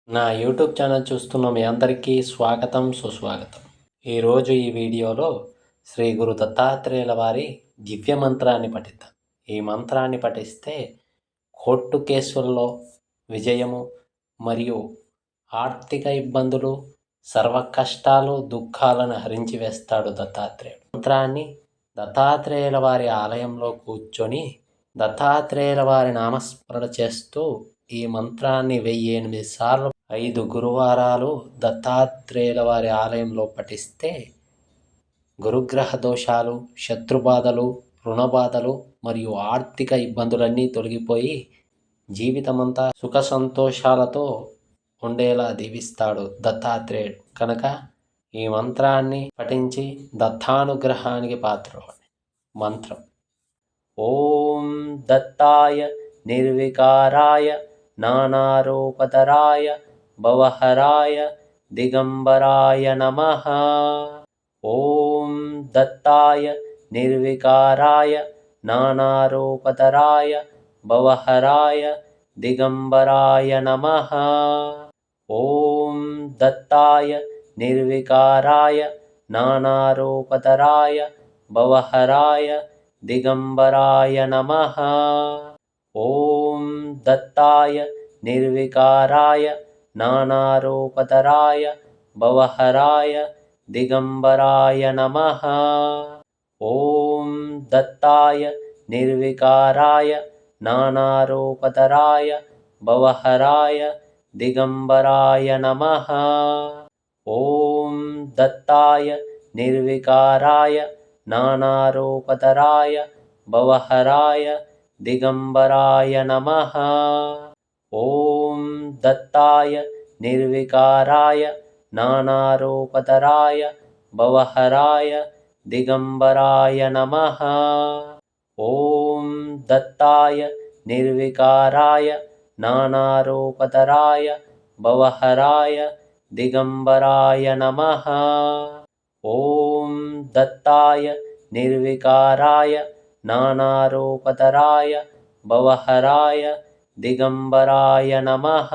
నా YouTube channel చూస్తున్న మీ అందరికీ స్వాగతం సుస్వాగతం. ఈరోజు ఈ వీడియోలో శ్రీ గురు దత్తాత్రేయుల వారి దివ్య మంత్రాన్ని పఠిద్దాం. ఈ మంత్రాన్ని పఠిస్తే కోర్టు కేసుల్లో విజయము మరియు ఆర్థిక ఇబ్బందులు, సర్వ కష్టాలు, దుఃఖాలను హరించి వేస్తాడు దత్తాత్రేయుడు. మంత్రాన్ని దత్తాత్రేయుల వారి ఆలయంలో కూర్చొని దత్తాత్రేయుల వారి నామస్మరణ చేస్తూ ఈ మంత్రాన్ని 1008 సార్లు 5 గురువారాలు దత్తాత్రేయుల వారి ఆలయంలో పఠిస్తే గురుగ్రహ దోషాలు, శత్రుబాధలు, రుణబాధలు మరియు ఆర్థిక ఇబ్బందులన్నీ తొలగిపోయి జీవితమంతా సుఖ సంతోషాలతో ఉండేలా దీవిస్తాడు దత్తాత్రేయుడు. కనుక ఈ మంత్రాన్ని పఠించి దత్తానుగ్రహానికి పాత్రులవ్వండి. మంత్రం: ఓం దత్తాయ నిర్వికారాయ నానారూపధరాయ భవహరాయ దిగంబరాయ నమః. ఓం దత్తాయ నిర్వికారాయ నానారూపధరాయ భవహరాయ దిగంబరాయ నమః. ఓం దత్తాయ నిర్వికారాయ నానారూపధరాయ భవహరాయ దిగంబరాయ నమః. ఓం దత్తాయ నిర్వికారాయ నానారూపధరాయ భవహరాయ దిగంబరాయ నమః. ఓం దత్తాయ నిర్వికారాయ నానారూపధరాయ భవహరాయ దిగంబరాయ నమః. ఓం దత్తాయ నిర్వికారాయ నానారూపధరాయ భవహరాయ దిగంబరాయ నమః. ఓం దత్తాయ నిర్వికారాయ నానారూపధరాయ భవహరాయ దిగంబరాయ నమః. ఓం దత్తాయ నిర్వికారాయ నానారూపధరాయ భవహరాయ దిగంబరాయ నమః. ఓం దత్తాయ నిర్వికారాయ నానారూపధరాయ భవహరాయ దిగంబరాయ నమః.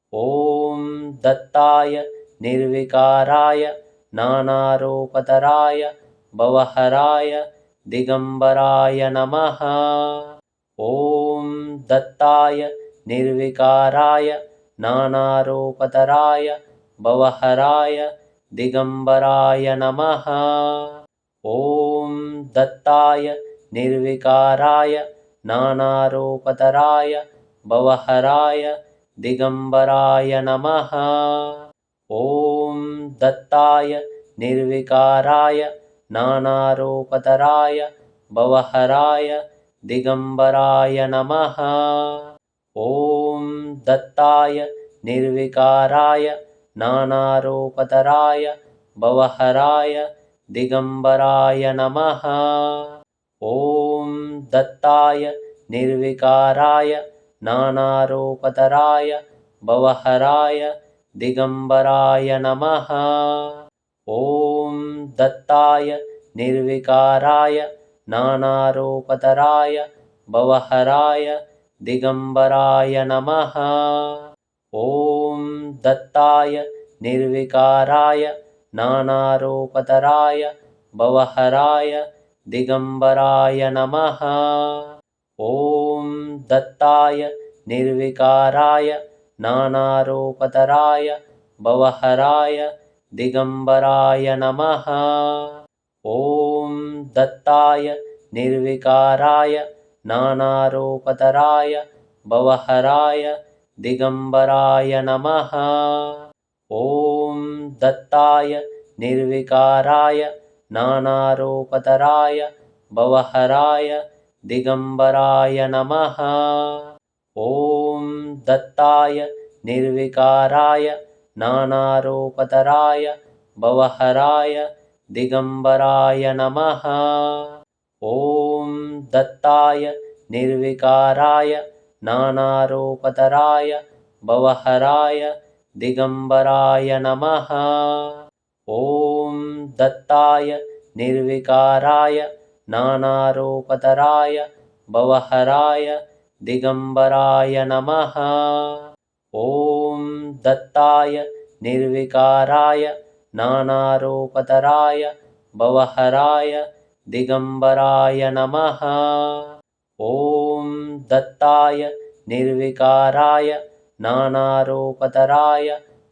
ఓం దత్తాయ నిర్వికారాయ నానారూపధరాయ భవహరాయ దిగంబరాయ నమః. ఓం దత్తాయ నిర్వికారాయ నానారూపధరాయ భవహరాయ దిగంబరాయ నమః. ఓం దత్తాయ నిర్వికారాయ నానారూపధరాయ భవహరాయ దిగంబరాయ నమః. ఓం దత్తాయ నిర్వికారాయ నానారూపధరాయ భవహరాయ దిగంబరాయ నమః. ఓం దత్తాయ నిర్వికారాయ నానారూపధరాయ భవహరాయ దిగంబరాయ నమః. ఓం దత్తాయ నిర్వికారాయ నానారూపధరాయ భవహరాయ దిగంబరాయ నమః. ఓం దత్తాయ నిర్వికారాయ నానారూపధరాయ భవహరాయ దిగంబరాయ నమః. ఓం దత్తాయ నిర్వికారాయ నానారూపధరాయ భవహరాయ దిగంబరాయ నమః. ఓం దత్తాయ నిర్వికారాయ నానారూపధరాయ భవహరాయ దిగంబరాయ నమః. ఓం దత్తాయ నిర్వికారాయ నానారూపధరాయ భవహరాయ దిగంబరాయ నమః. ఓం దత్తాయ నిర్వికారాయ నానారూపధరాయ భవహరాయ దిగంబరాయ నమః. ఓం దత్తాయ నిర్వికారాయ నానారూపధరాయ భవహరాయ దిగంబరాయ నమః. ఓం దత్తాయ నిర్వికారాయ నానారూపధరాయ భవహరాయ దిగంబరాయ నమః. ఓం దత్తాయ నిర్వికారాయ నానారూపధరాయ భవహరాయ దిగంబరాయ నమః. ఓం दत्ताय निर्विकाराय नानारूपतराय भवहराय दिगम्बराय नमः। ॐ दत्ताय निर्विकाराय नानारूपतराय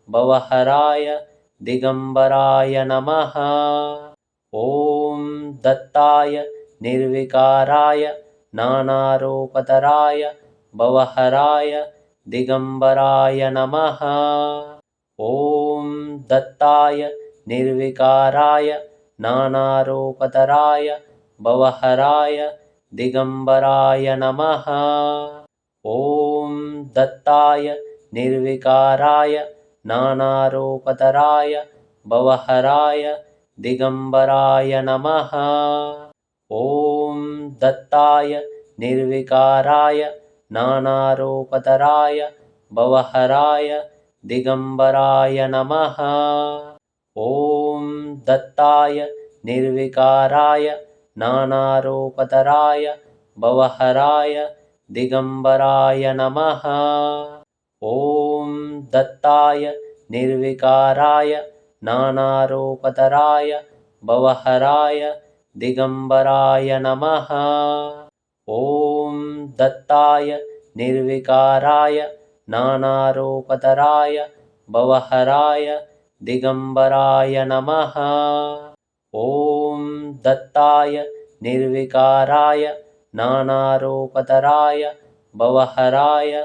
भवहराय दिगम्बराय नमः। ॐ दत्ताय निर्विकाराय नानारूपतराय भवहराय दिगम्बराय नमः। ॐ दत्ताय निर्विकाराय नानारूपतराय भवहराय दिगम्बराय नमः। ॐ दत्ताय निर्विकाराय नानारूपतराय भवहराय दिगम्बराय नमः। ॐ दत्ताय निर्विकाराय नानारूपतराय भवहराय दिगम्बराय नमः। ॐ दत्ताय निर्विकाराय नानारूपतराय भवहराय दिगम्बराय नमः। ॐ दत्ताय निर्विकाराय नानारूपतराय भवहराय दिगम्बराय नमः। ॐ दत्ताय निर्विकाराय नानारूपतराय भवहराय दिगम्बराय नमः। ॐ दत्ताय निर्विकाराय नानारूपतराय भवहराय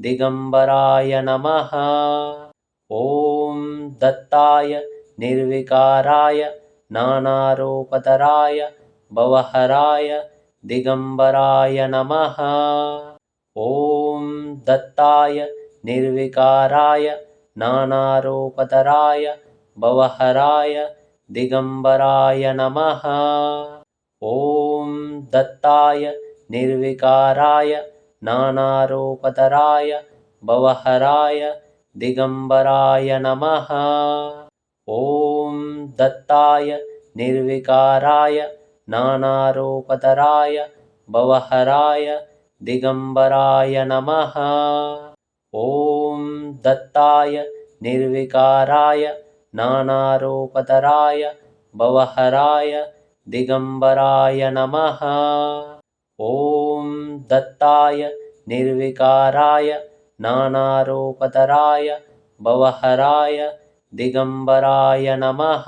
दिगम्बराय नमः। ॐ दत्ताय निर्विकाराय नानारूपतराय भवहराय दिगम्बराय नमः। ॐ दत्ताय निर्विकाराय नानारूपतराय भवहराय दिगम्बराय नमः। ॐ दत्ताय निर्विकाराय नानारूपतराय भवहराय दिगम्बराय नमः। ॐ दत्ताय निर्विकाराय नानारूपतराय भवहराय दिगम्बराय नमः। ॐ दत्ताय निर्विकाराय नानारूपतराय भवहराय दिगम्बराय नमः। ॐ दत्ताय निर्विकाराय नानारूपतराय भवहराय दिगम्बराय नमः।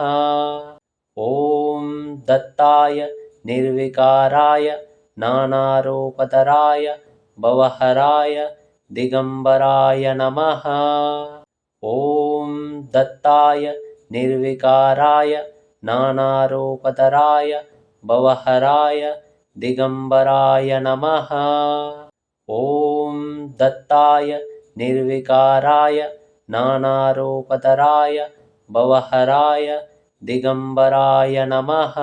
ॐ दत्ताय निर्विकाराय नानारूपतराय भवहराय दिगम्बराय नमः। ॐ दत्ताय निर्विकाराय नानारूपतराय भवहराय दिगम्बराय नमः। ॐ दत्ताय निर्विकाराय नानारूपतराय भवहराय दिगम्बराय नमः।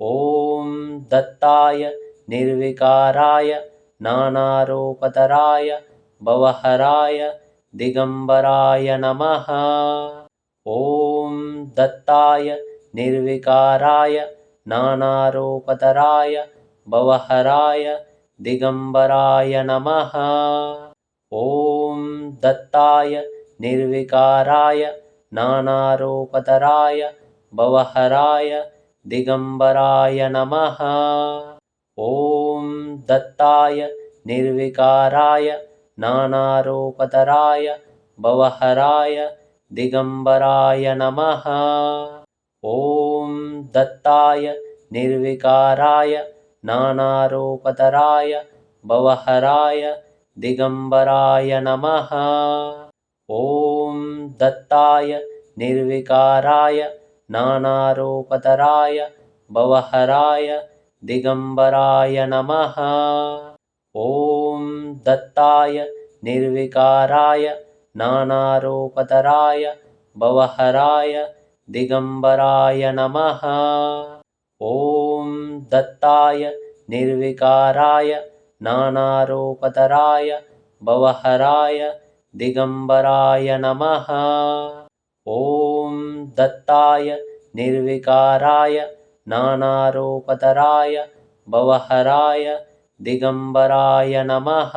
ॐ दत्ताय निर्विकाराय नानारूपतराय भवहराय दिगम्बराय नमः। ॐ दत्ताय निर्विकाराय नानारूपतराय भवहराय दिगम्बराय नमः। ॐ दत्ताय निर्विकाराय नानारूपतराय भवहराय दिगम्बराय नमः। ॐ दत्ताय निर्विकाराय नानारूपतराय भवहराय दिगम्बराय नमः। ॐ दत्ताय निर्विकाराय नानारूपतराय भवहराय दिगम्बराय नमः। ॐ दत्ताय निर्विकाराय नानारूपतराय भवहराय दिगम्बराय नमः। ॐ दत्ताय निर्विकाराय नानारूपतराय भवहराय दिगम्बराय नमः। ॐ दत्ताय निर्विकाराय नानारूपतराय भवहराय दिगम्बराय नमः। ॐ दत्ताय निर्विकाराय नानारूपतराय भवहराय दिगम्बराय नमः।